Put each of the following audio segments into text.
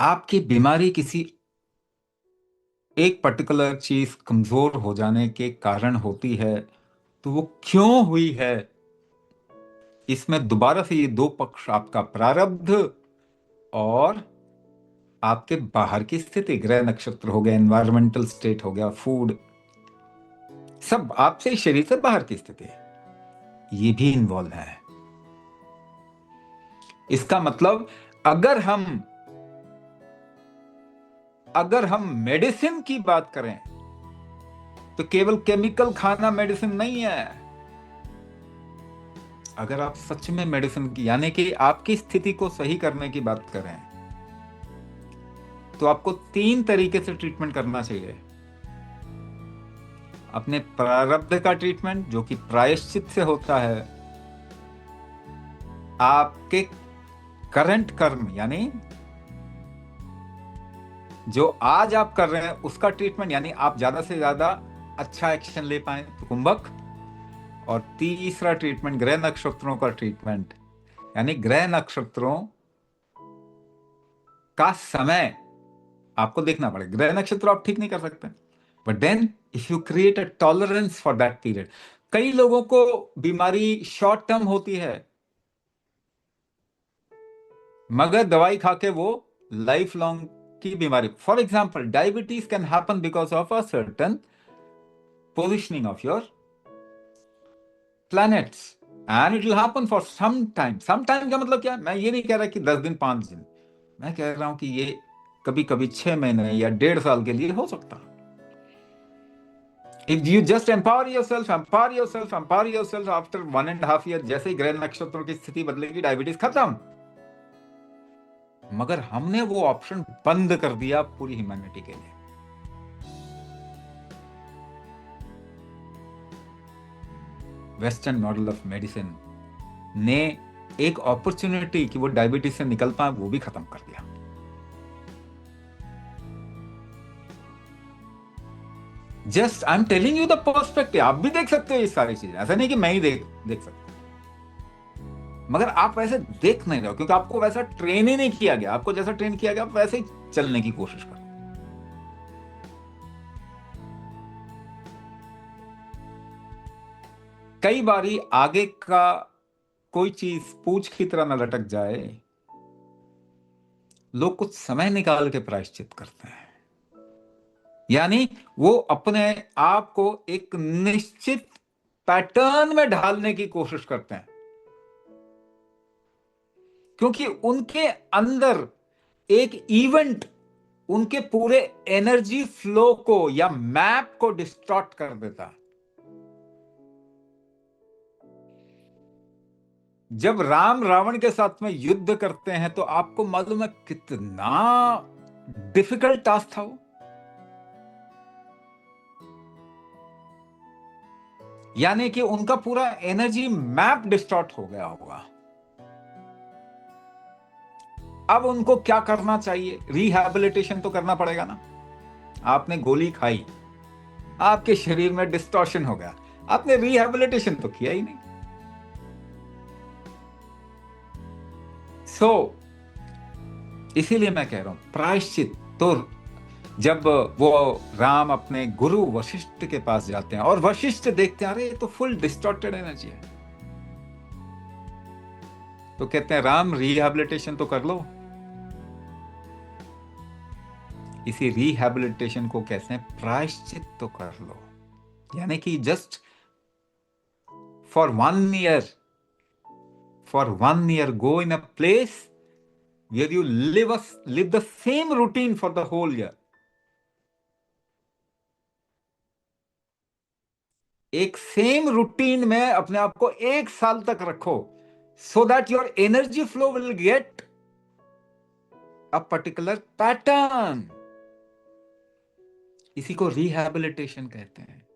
आपकी बीमारी किसी एक पर्टिकुलर चीज कमजोर हो जाने के कारण होती है, तो वो क्यों हुई है, इसमें दोबारा से ये दो पक्ष, आपका प्रारब्ध और आपके बाहर की स्थिति, ग्रह नक्षत्र हो गया, एनवायरमेंटल स्टेट हो गया, फूड, सब आपसे शरीर से बाहर की स्थिति है, ये भी इन्वॉल्व है। इसका मतलब अगर हम अगर हम मेडिसिन की बात करें तो केवल केमिकल खाना मेडिसिन नहीं है। अगर आप सच में मेडिसिन की यानी कि आपकी स्थिति को सही करने की बात करें तो आपको तीन तरीके से ट्रीटमेंट करना चाहिए। अपने प्रारब्ध का ट्रीटमेंट जो कि प्रायश्चित से होता है, आपके करंट कर्म यानी जो आज आप कर रहे हैं उसका ट्रीटमेंट, यानी आप ज्यादा से ज्यादा अच्छा एक्शन ले पाए तो कुंभक। और तीसरा ट्रीटमेंट ग्रह नक्षत्रों का ट्रीटमेंट, यानी ग्रह नक्षत्रों का समय आपको देखना पड़ेगा। ग्रह नक्षत्र आप ठीक नहीं कर सकते, but then if you create a tolerance for that period. कई लोगों को बीमारी शॉर्ट टर्म होती है, मगर दवाई खा के वो लाइफ लॉन्ग की बीमारी, for example diabetes can happen because of a certain positioning of your planets and it will happen for some time. Some time का मतलब क्या है? मैं ये नहीं कह रहा कि 10 दिन 5 दिन, मैं कह रहा हूं कि ये कभी कभी 6 महीने या 1.5 साल के लिए हो सकता। If you just empower yourself after 1.5 year, जैसे ही ग्रह नक्षत्रों की स्थिति बदलेगी डायबिटीज खत्म। मगर हमने वो ऑप्शन बंद कर दिया पूरी ह्यूमैनिटी के लिए। वेस्टर्न मॉडल ऑफ मेडिसिन ने एक अपॉर्चुनिटी कि वो डायबिटीज से निकल पाए वो भी खत्म कर दिया। Just I am telling you the perspective. आप भी देख सकते हो ये सारी चीजें, ऐसा नहीं कि मैं ही देख सकता, मगर आप वैसे देख नहीं रहे हो क्योंकि आपको वैसा ट्रेन ही नहीं किया गया। आपको जैसा ट्रेन किया गया आप वैसे ही चलने की कोशिश करो। कई बारी आगे का कोई चीज पूछ की तरह न लटक जाए, लोग कुछ समय निकाल के प्रायश्चित करते हैं, यानी वो अपने आप को एक निश्चित पैटर्न में ढालने की कोशिश करते हैं, क्योंकि उनके अंदर एक इवेंट उनके पूरे एनर्जी फ्लो को या मैप को डिस्टॉर्ट कर देता है। जब राम रावण के साथ में युद्ध करते हैं तो आपको मालूम है कितना डिफिकल्ट टास्क था वो। यानी कि उनका पूरा एनर्जी मैप डिस्टॉर्ट हो गया होगा। अब उनको क्या करना चाहिए? रिहैबिलिटेशन तो करना पड़ेगा ना। आपने गोली खाई, आपके शरीर में डिस्टॉर्शन हो गया, आपने रिहैबिलिटेशन तो किया ही नहीं। इसीलिए मैं कह रहा हूं प्रायश्चित। तो जब वो राम अपने गुरु वशिष्ठ के पास जाते हैं और वशिष्ठ देखते हैं अरे ये तो फुल डिस्टॉर्टेड एनर्जी है, तो कहते हैं राम रिहैबिलिटेशन तो कर लो। इसी रिहैबिलिटेशन को कहते हैं प्रायश्चित तो कर लो, यानी कि just for 1 year go in a place where you live the same routine for the whole year. एक सेम रूटीन में अपने आप को 1 साल तक रखो, so that your energy flow will get a particular pattern. इसी को रिहैबिलिटेशन कहते हैं।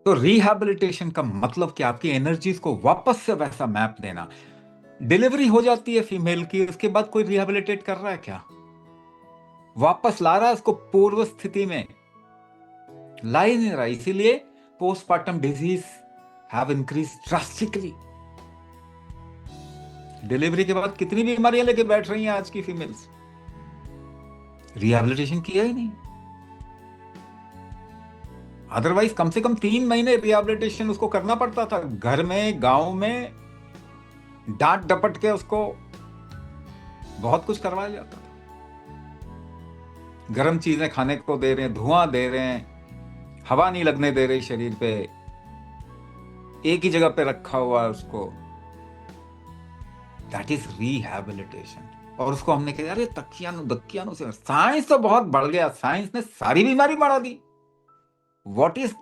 तो रिहैबिलिटेशन का मतलब क्या? आपकी एनर्जीज को वापस से वैसा मैप देना। डिलीवरी हो जाती है फीमेल की, उसके बाद कोई रिहैबिलिटेट कर रहा है क्या? वापस ला रहा है उसको पूर्व स्थिति में? ला ही नहीं रहा। इसीलिए postmortem disease have increase drastically. Delivery के बाद कितनी बीमारियां लेके बैठ रही हैं आज की फीमेल्स, रिहैबिलिटेशन किया ही नहीं। अदरवाइज कम से कम 3 महीने रिहैबिलिटेशन उसको करना पड़ता था, घर में गांव में डांट डपट के उसको बहुत कुछ करवाया जाता था। गर्म चीजें खाने को दे रहे हैं, धुआं दे रहे हैं, हवा नहीं लगने दे रही शरीर पे, एक ही जगह पे रखा हुआ है उसको। That is rehabilitation. और उसको हमने कहा अरे तकियानु दकियानु से, साइंस तो बहुत बढ़ गया, साइंस ने सारी बीमारी बढ़ा दी। What is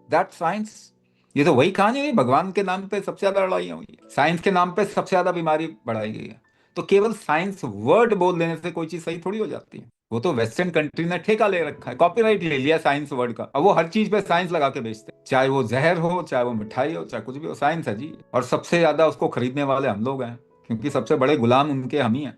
that science? ये तो वही कहानी हुई, भगवान के नाम पे सबसे ज्यादा लड़ाइयां हुई है, साइंस के नाम पे सबसे ज्यादा बीमारी बढ़ाई गई है। तो केवल साइंस वर्ड बोल देने से कोई चीज सही थोड़ी हो जाती है। वो तो वेस्टर्न कंट्री ने ठेका ले रखा है, कॉपीराइट ले लिया साइंस वर्ड का। अब वो हर चीज पे साइंस लगा के बेचते हैं, चाहे वो जहर हो, चाहे वो मिठाई हो, चाहे कुछ भी हो, साइंस है जी। और सबसे ज्यादा उसको खरीदने वाले हम लोग हैं, क्योंकि सबसे बड़े गुलाम उनके हम ही हैं।